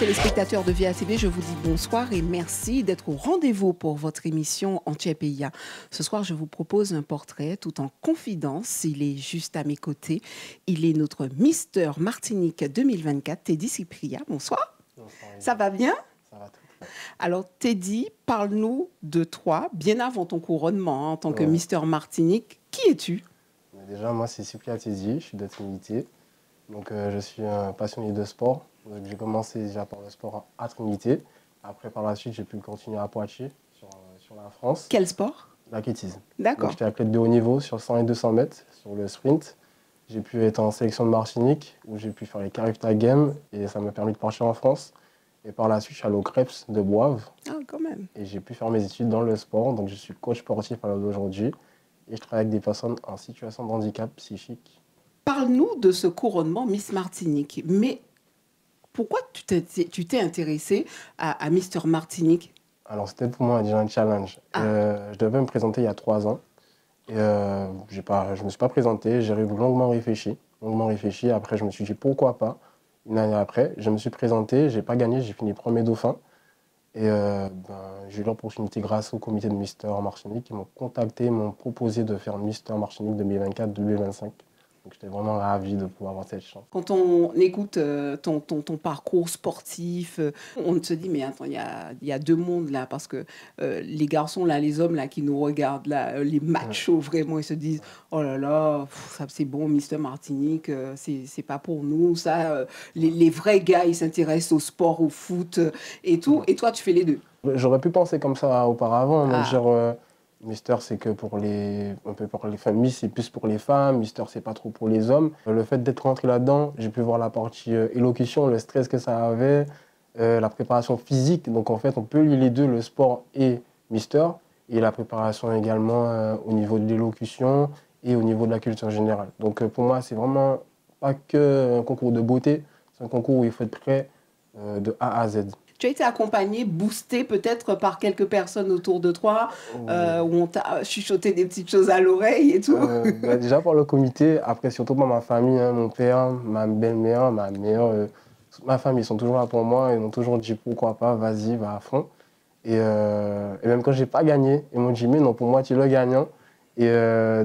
téléspectateurs de VA TV, je vous dis bonsoir et merci d'être au rendez-vous pour votre émission Anthier-Pays. Ce soir, je vous propose un portrait tout en confidence. Il est juste à mes côtés. Il est notre Mister Martinique 2024, Teddy Cypria. Bonsoir. Bonsoir. Ça va bien? Ça va très bien. Alors, Teddy, parle-nous de toi, bien avant ton couronnement en tant que Mister Martinique. Qui es-tu? Déjà, moi, c'est Cypria Teddy, je suis de Trinité. Donc, je suis un passionné de sport. J'ai commencé déjà par le sport à Trinité. Après, par la suite, j'ai pu continuer à Poitiers, sur la France. Quel sport? L'athlétisme. D'accord. J'étais athlète de haut niveau sur 100 et 200 mètres, sur le sprint. J'ai pu être en sélection de Martinique, où j'ai pu faire les Carifta Games, et ça m'a permis de partir en France. Et par la suite, je suis allé au CREPS de Boave. Ah, quand même. Et j'ai pu faire mes études dans le sport. Donc, je suis coach sportif à l'heure d'aujourd'hui. Et je travaille avec des personnes en situation de handicap psychique. Parle-nous de ce couronnement Miss Martinique. Mais pourquoi tu t'es intéressé à Mister Martinique? Alors, c'était pour moi déjà un challenge. Je devais me présenter il y a 3 ans. Et je ne me suis pas présenté. J'ai longuement réfléchi. Après, je me suis dit pourquoi pas. Une année après, je me suis présenté. Je n'ai pas gagné. J'ai fini premier dauphin. Et j'ai eu l'opportunité grâce au comité de Mister Martinique. Ils m'ont contacté, m'ont proposé de faire Mister Martinique 2024-2025. Donc j'étais vraiment ravi de pouvoir avoir cette chance. Quand on écoute ton parcours sportif, on se dit, mais attends, il y a deux mondes là, parce que les garçons, là, les hommes là, qui nous regardent, là, les machos, vraiment, ils se disent, oh là là, ça c'est bon, Mister Martinique, c'est pas pour nous, ça. Les vrais gars, ils s'intéressent au sport, au foot et tout, et toi, tu fais les deux. J'aurais pu penser comme ça auparavant, mais genre, Mister, c'est que pour les familles, c'est plus pour les femmes. Mister, c'est pas trop pour les hommes. Le fait d'être rentré là-dedans, j'ai pu voir la partie élocution, le stress que ça avait, la préparation physique. Donc en fait, on peut lier les deux, le sport et Mister, et la préparation également au niveau de l'élocution et au niveau de la culture générale. Donc pour moi, c'est vraiment pas que un concours de beauté, c'est un concours où il faut être prêt de A à Z. Tu as été accompagné, boosté peut-être par quelques personnes autour de toi, où on t'a chuchoté des petites choses à l'oreille et tout. Déjà par le comité, après surtout par ma famille, hein, mon père, ma belle-mère, ma mère, toute ma famille, ils sont toujours là pour moi, ils m'ont toujours dit pourquoi pas, vas-y, va à fond. Et même quand j'ai pas gagné, ils m'ont dit mais non, pour moi tu es le gagnant. Et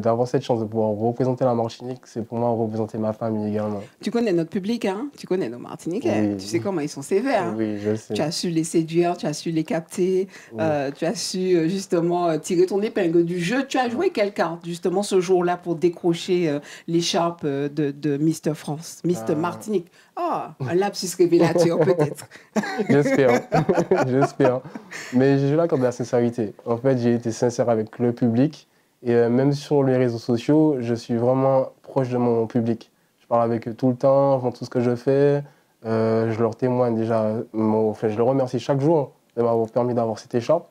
d'avoir cette chance de pouvoir représenter la Martinique, c'est pour moi représenter ma famille également. Tu connais notre public, hein? Tu connais nos Martiniquais. Oui. Tu sais comment ils sont sévères. Hein? Oui, je le sais. Tu as su les séduire, tu as su les capter, Oui. tu as su justement tirer ton épingle du jeu. Tu as joué quelle carte justement ce jour-là pour décrocher l'écharpe de Mister France, Mister Martinique? Ah, un lapsus révélateur peut-être. J'espère, j'espère. Mais j'ai là comme de la sincérité. En fait, j'ai été sincère avec le public. Et même sur les réseaux sociaux, je suis vraiment proche de mon public. Je parle avec eux tout le temps, avant tout ce que je fais. Je leur témoigne déjà, je les remercie chaque jour de m'avoir permis d'avoir cette écharpe.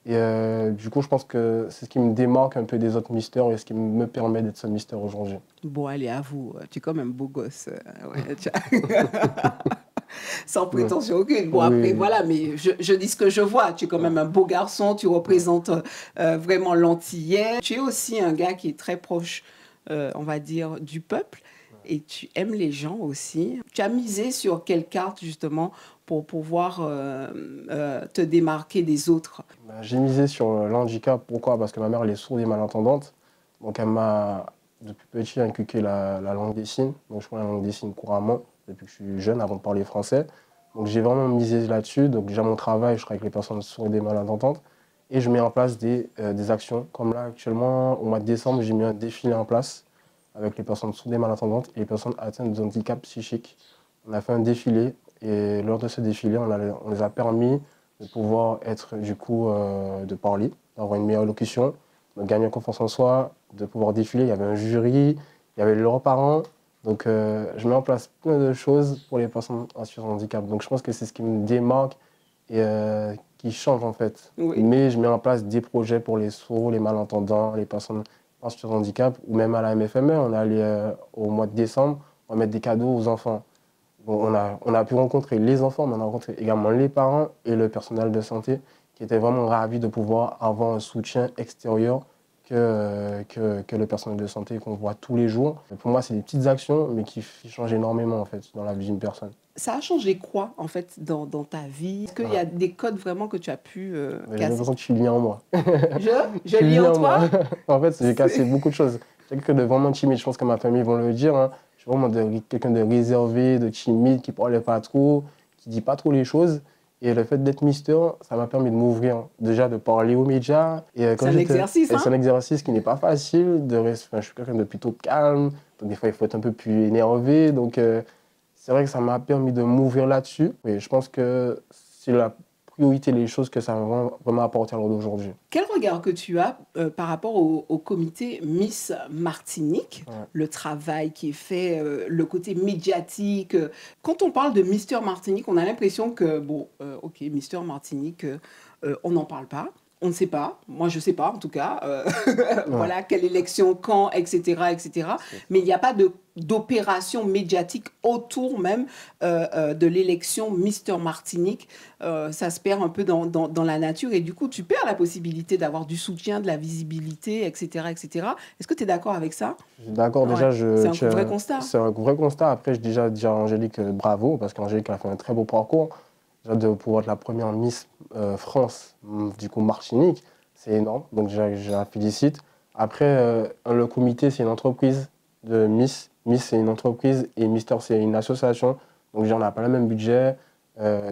Et du coup, je pense que c'est ce qui me démarque un peu des autres mystères et ce qui me permet d'être ce mystère aujourd'hui. Bon, allez, avoue, tu es comme un beau gosse. Ouais, sans prétention aucune. Bon, après, voilà, mais je dis ce que je vois. Tu es quand même un beau garçon, tu représentes vraiment l'antillais. Tu es aussi un gars qui est très proche, on va dire, du peuple. Et tu aimes les gens aussi. Tu as misé sur quelle carte, justement, pour pouvoir te démarquer des autres? J'ai misé sur l'handicap. Pourquoi? Parce que ma mère, elle est sourde et malentendante. Donc, elle m'a, depuis petit, inculqué la langue des signes. Donc, je parle la langue des signes couramment depuis que je suis jeune, avant de parler français. Donc, j'ai vraiment misé là-dessus. Donc, déjà, mon travail, je travaille avec les personnes sourdes et malentendantes. Et je mets en place des actions. Comme là, actuellement, au mois de décembre, j'ai mis un défilé en place avec les personnes sourdes et malentendantes et les personnes atteintes de handicap psychique. On a fait un défilé et lors de ce défilé, on les a permis de pouvoir être, du coup, de parler, d'avoir une meilleure élocution, de gagner en confiance en soi, de pouvoir défiler. Il y avait un jury, il y avait leurs parents. Donc, je mets en place plein de choses pour les personnes en situation de handicap. Donc, je pense que c'est ce qui me démarque et qui change, en fait. Oui. Mais je mets en place des projets pour les sourds, les malentendants, les personnes en situation de handicap, ou même à la MFME. On est allé au mois de décembre, on va mettre des cadeaux aux enfants. Bon, on a pu rencontrer les enfants, mais on a rencontré également les parents et le personnel de santé qui étaient vraiment ravis de pouvoir avoir un soutien extérieur que le personnel de santé qu'on voit tous les jours. Et pour moi, c'est des petites actions, mais qui changent énormément en fait, dans la vie d'une personne. Ça a changé quoi, en fait, dans ta vie? Est-ce qu'il y a des codes vraiment que tu as pu J'ai casser? l'impression que je suis lié en moi. Je, Je je suis lis lié en en moi. toi? En fait, j'ai cassé C'est- beaucoup de choses. Quelqu'un de vraiment timide, je pense que ma famille vont le dire, hein. Je suis vraiment quelqu'un de réservé, de timide, qui ne parlait pas trop, qui ne dit pas trop les choses. Et le fait d'être Mister, ça m'a permis de m'ouvrir, hein. Déjà de parler aux médias. Et C'est un exercice, c'est hein? un exercice qui n'est pas facile. Enfin, je suis quelqu'un de plutôt calme. Donc des fois, il faut être un peu plus énervé. Donc c'est vrai que ça m'a permis de m'ouvrir là-dessus. Et je pense que c'est la priorité des choses que ça m'a vraiment apporté à l'heure d'aujourd'hui. Quel regard que tu as par rapport au comité Miss Martinique, Ouais. le travail qui est fait, le côté médiatique. Quand on parle de Mister Martinique, on a l'impression que, bon, ok, Mister Martinique, on n'en parle pas. On ne sait pas, moi je ne sais pas en tout cas, Ouais. voilà, quelle élection, quand, etc. etc. Mais il n'y a pas d'opération médiatique autour même de l'élection Mister Martinique. Ça se perd un peu dans la nature et du coup tu perds la possibilité d'avoir du soutien, de la visibilité, etc. etc. Est-ce que tu es d'accord avec ça? Je suis d'accord, Ouais, déjà, c'est un vrai constat. c'est un vrai constat. Après, je dis déjà à Angélique bravo, parce qu'Angélique a fait un très beau parcours. Déjà, de pouvoir être la première Miss France, du coup Martinique, c'est énorme. Donc, je la félicite. Après, le comité, c'est une entreprise de Miss. Miss, c'est une entreprise et Mister, c'est une association. Donc, déjà, on n'a pas le même budget.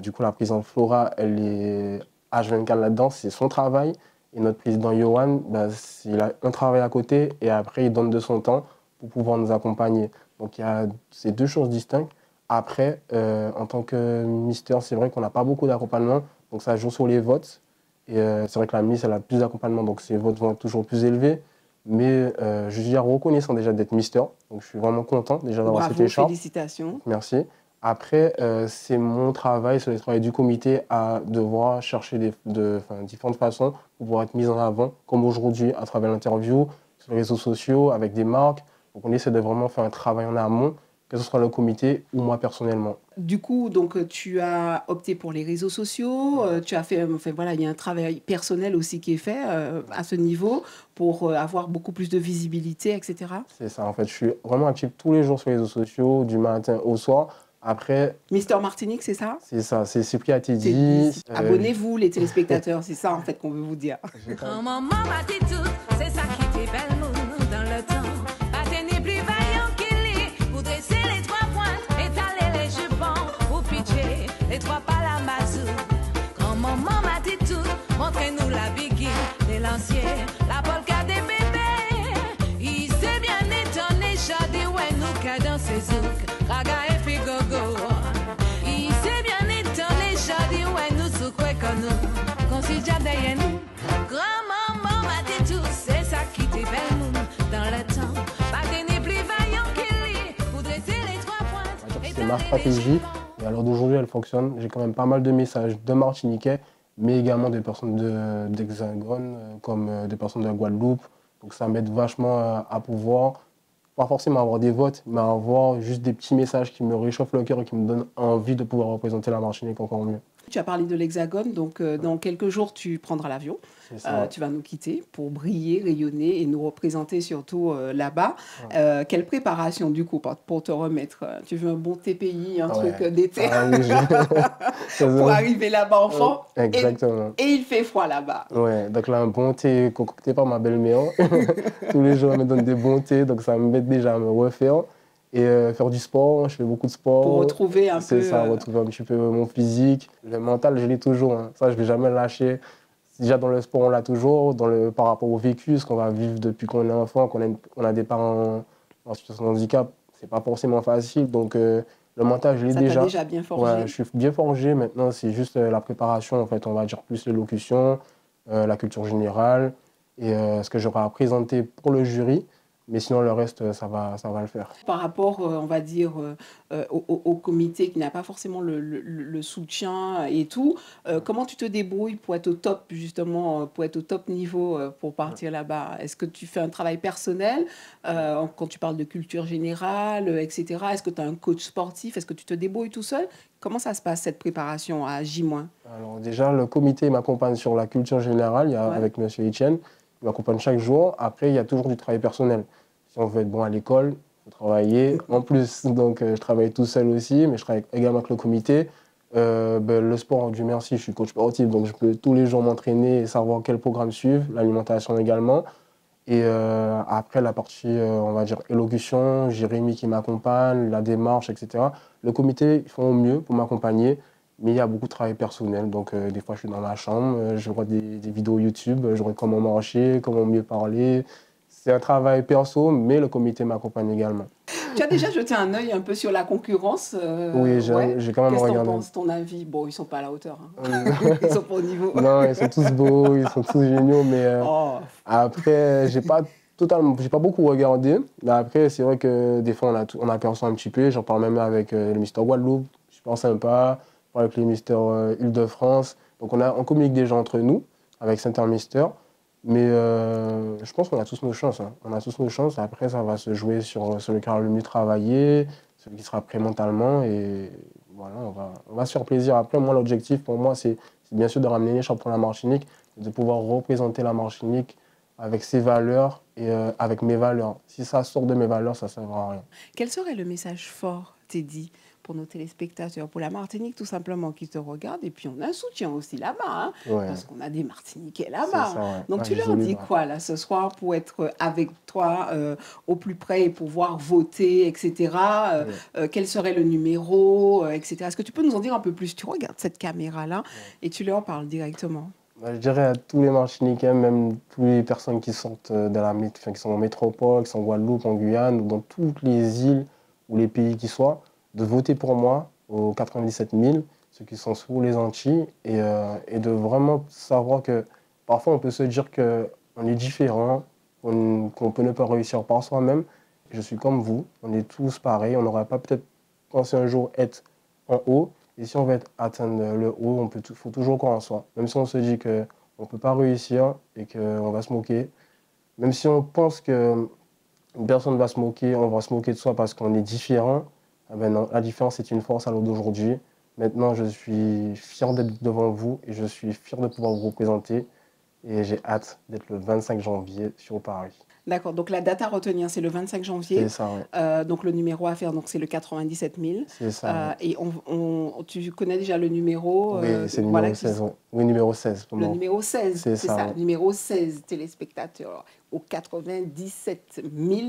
Du coup, la présidente Flora, elle est H24 là-dedans, c'est son travail. Et notre président Johan, bah, il a un travail à côté et après, il donne de son temps pour pouvoir nous accompagner. Donc, il y a ces deux choses distinctes. Après, en tant que Mister, c'est vrai qu'on n'a pas beaucoup d'accompagnement, donc ça joue sur les votes. Et c'est vrai que la Miss, elle a plus d'accompagnement, donc ses votes vont être toujours plus élevés. Mais je suis reconnaissant déjà d'être Mister, donc je suis vraiment content déjà d'avoir cette Bravo, écharpe. félicitations. Merci. Après, c'est mon travail, c'est le travail du comité à devoir chercher différentes façons pour pouvoir être mis en avant, comme aujourd'hui à travers l'interview, sur les réseaux sociaux, avec des marques. Donc on essaie de vraiment faire un travail en amont, que ce soit le comité ou moi personnellement. Du coup, donc, tu as opté pour les réseaux sociaux, tu as fait, enfin, voilà, il y a un travail personnel aussi qui est fait à ce niveau pour avoir beaucoup plus de visibilité, etc. C'est ça, en fait, je suis vraiment actif tous les jours sur les réseaux sociaux, du matin au soir. Après, Mister Martinique, c'est ça? c'est ça, c'est pris à tes C'est dit. dit. Abonnez-vous, les téléspectateurs, c'est ça en fait qu'on veut vous dire. Quand maman m'a dit tout, c'est ça qui t'est belle moun dans le temps. Pas plus vaillant qu'il est, pour dresser les trois pointes, étaler les jupons, ou pitcher les trois pas la mazou. Quand maman m'a dit tout, montrez-nous la biguine, les lanciers, la polka des bébés. Il s'est bien étonné, j'ai dit ouais nous qu'à dans ses zouk, raga et puis gogo. Il s'est bien étonné, j'ai dit ouais nous sous quoi qu'on nous, qu'on s'y jette derrière nous. Grand-maman m'a dit tout, c'est ça qui t'est belle moun dans le temps. Pas tenir plus vaillant qu'il est, pour dresser les trois pointes. C'est ma stratégie. Et à l'heure d'aujourd'hui, elle fonctionne. J'ai quand même pas mal de messages de Martiniquais, mais également des personnes d'Hexagone, comme des personnes de Guadeloupe. Donc ça m'aide vachement à pouvoir, pas forcément avoir des votes, mais avoir juste des petits messages qui me réchauffent le cœur et qui me donnent envie de pouvoir représenter la Martinique encore mieux. Tu as parlé de l'Hexagone, donc dans quelques jours tu prendras l'avion, tu vas nous quitter pour briller, rayonner et nous représenter surtout là-bas. Quelle préparation du coup pour te remettre? Tu veux un bon TPI, un truc d'été pour arriver là-bas en forme? Exactement. Et il fait froid là-bas. Ouais, donc là un bon thé concocté par ma belle-mère. Tous les jours elle me donne des bons thés, donc ça me met déjà à me refaire. Et faire du sport, je fais beaucoup de sport. Pour retrouver un peu... C'est ça, retrouver un petit peu mon physique. Le mental, je l'ai toujours, hein. Ça, je ne vais jamais le lâcher. Déjà dans le sport, on l'a toujours. Par rapport au vécu, ce qu'on va vivre depuis qu'on est enfant, qu'on a des parents en situation de handicap, c'est pas forcément facile. Donc le mental, je l'ai déjà. Ça t'a déjà bien forgé. Ouais, je suis bien forgé. Maintenant, c'est juste la préparation, en fait. On va dire plus l'élocution, la culture générale et ce que j'aurai à présenter pour le jury. Mais sinon, le reste, ça va le faire. Par rapport, on va dire, au comité qui n'a pas forcément le soutien et tout, comment tu te débrouilles pour être au top, justement, pour être au top niveau pour partir là-bas? Est-ce que tu fais un travail personnel quand tu parles de culture générale, etc. Est-ce que tu as un coach sportif? Est-ce que tu te débrouilles tout seul? Comment ça se passe, cette préparation à J-? Alors déjà, le comité m'accompagne sur la culture générale avec M. Etienne. Il m'accompagne chaque jour. Après, il y a toujours du travail personnel. Si on veut être bon à l'école, faut travailler. En plus, donc, je travaille tout seul aussi, mais je travaille également avec le comité. Le sport, Dieu merci, je suis coach sportif, donc je peux tous les jours m'entraîner et savoir quel programme suivre, l'alimentation également. Et après, la partie, on va dire, élocution, Jérémy qui m'accompagne, la démarche, etc. Le comité, ils font au mieux pour m'accompagner, mais il y a beaucoup de travail personnel. Donc, des fois, je suis dans ma chambre, je vois des vidéos YouTube, je vois comment marcher, comment mieux parler. C'est un travail perso, mais le comité m'accompagne également. Tu as déjà jeté un œil un peu sur la concurrence Oui, j'ai quand même Qu'est-ce que tu en regardé. penses, ton avis? Bon, ils ne sont pas à la hauteur. Hein. Euh, Ils sont pas au niveau. Non, ils sont tous beaux, ils sont tous géniaux, mais Oh, après, j'ai pas beaucoup regardé. Mais après, c'est vrai que des fois, on aperçoit un petit peu. J'en parle même avec le Mister Guadeloupe, super sympa. Je parle avec les Mister Île-de-France. Donc, on communique déjà entre nous, avec certains Mister. Mais je pense qu'on a tous nos chances. Hein. On a tous nos chances. Après, ça va se jouer sur celui qui aura le mieux travaillé, celui qui sera prêt mentalement. Et voilà, on va se faire plaisir. Après, moi, l'objectif pour moi, c'est bien sûr de ramener les champions de la Martinique, de pouvoir représenter la Martinique avec ses valeurs et avec mes valeurs. Si ça sort de mes valeurs, ça ne servira à rien. quel serait le message fort, Teddy, pour nos téléspectateurs, pour la Martinique tout simplement qui te regardent? Et puis on a un soutien aussi là-bas, hein, Ouais, parce qu'on a des Martiniquais c'est là-bas. ça, ouais. Donc Ouais, tu leur dis quoi là ce soir pour être avec toi au plus près et pouvoir voter, etc. Quel serait le numéro, etc. Est-ce que tu peux nous en dire un peu plus? Tu regardes cette caméra-là et tu leur parles directement. Je dirais à tous les Martiniquais, même toutes les personnes qui sortent qui sont en métropole, qui sont en Guadeloupe, en Guyane, ou dans toutes les îles ou les pays qui soient, de voter pour moi aux 97 000, ceux qui sont sous les Antilles, et de vraiment savoir que parfois on peut se dire qu'on est différent, qu'on peut ne pas réussir par soi-même. Je suis comme vous, on est tous pareils, on n'aurait pas peut-être pensé un jour être en haut. Et si on veut atteindre le haut, faut toujours croire en soi. Même si on se dit qu'on ne peut pas réussir et qu'on va se moquer, même si on pense qu'une personne va se moquer, on va se moquer de soi parce qu'on est différent, eh ben non, la différence est une force à l'heure d'aujourd'hui. Maintenant, je suis fier d'être devant vous et je suis fier de pouvoir vous représenter. Et j'ai hâte d'être le 25 janvier sur Paris. D'accord, donc la date à retenir, c'est le 25 janvier. C'est ça, ouais. Donc le numéro à faire, donc c'est le 97 000. C'est ça, ouais. Et tu connais déjà le numéro Oui, c'est le voilà, numéro 16. Ouais. Oui, numéro 16. Pour le moi. numéro 16, C'est c'est ça, ça, ouais. numéro 16 téléspectateurs au 97 000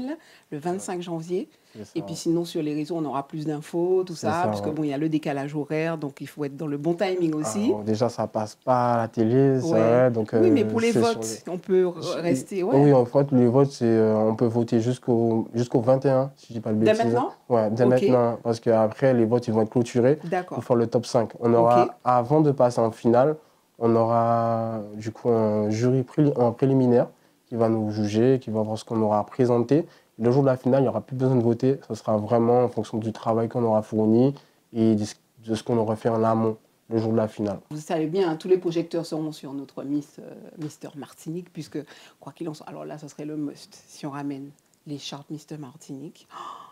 le 25 janvier. C'est ça, Et puis ouais. sinon, sur les réseaux, on aura plus d'infos, tout C'est ça, ça, parce que ouais. bon, il y a le décalage horaire, donc il faut être dans le bon timing aussi. Alors, déjà, ça passe pas à la télé, c'est Ouais. vrai. Donc, Oui, mais pour les c'est sur votes, on peut rester. Ouais. Oui, en fait, les votes, on peut voter jusqu'au 21, si je dis pas de Dès bêtises. maintenant? Ouais, dès Ok. maintenant, parce qu'après, les votes, ils vont être clôturés D'accord. pour faire le top 5. On aura, Ok. avant de passer en finale, on aura du coup un jury en préliminaire qui va nous juger, qui va voir ce qu'on aura présenté. Le jour de la finale, il n'y aura plus besoin de voter. Ce sera vraiment en fonction du travail qu'on aura fourni et de ce qu'on aura fait en amont le jour de la finale. Vous savez bien, hein, tous les projecteurs seront sur notre Mister Martinique, puisque, quoi qu'il en soit, alors là, ce serait le must, si on ramène l'écharpe Mister Martinique.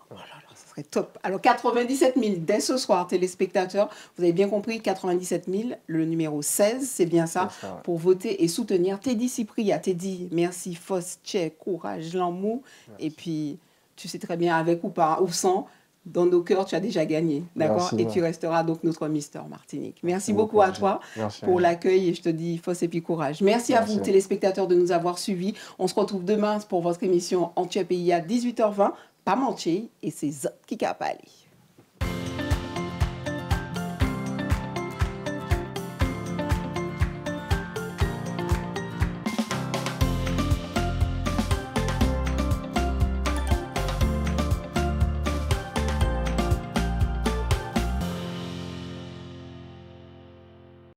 Oh là là, ça serait top. Alors, 97 000 dès ce soir, téléspectateurs. Vous avez bien compris, 97 000, le numéro 16, c'est bien ça, C'est ça, ouais. pour voter et soutenir Teddy Cypria. Teddy, merci, Foss, Tchè, courage, l'amour. Et puis, tu sais très bien, avec ou pas, ou sans, dans nos cœurs, tu as déjà gagné. D'accord? Merci, Et ouais. tu resteras donc notre Mister Martinique. Merci beaucoup, beaucoup à Angèle. toi Merci, pour Angèle. l'accueil et je te dis force et puis courage. Merci à vous, téléspectateurs, de nous avoir suivis. On se retrouve demain pour votre émission Antiope Pays à 18h20. Pas manquer et c'est Zot qui capale.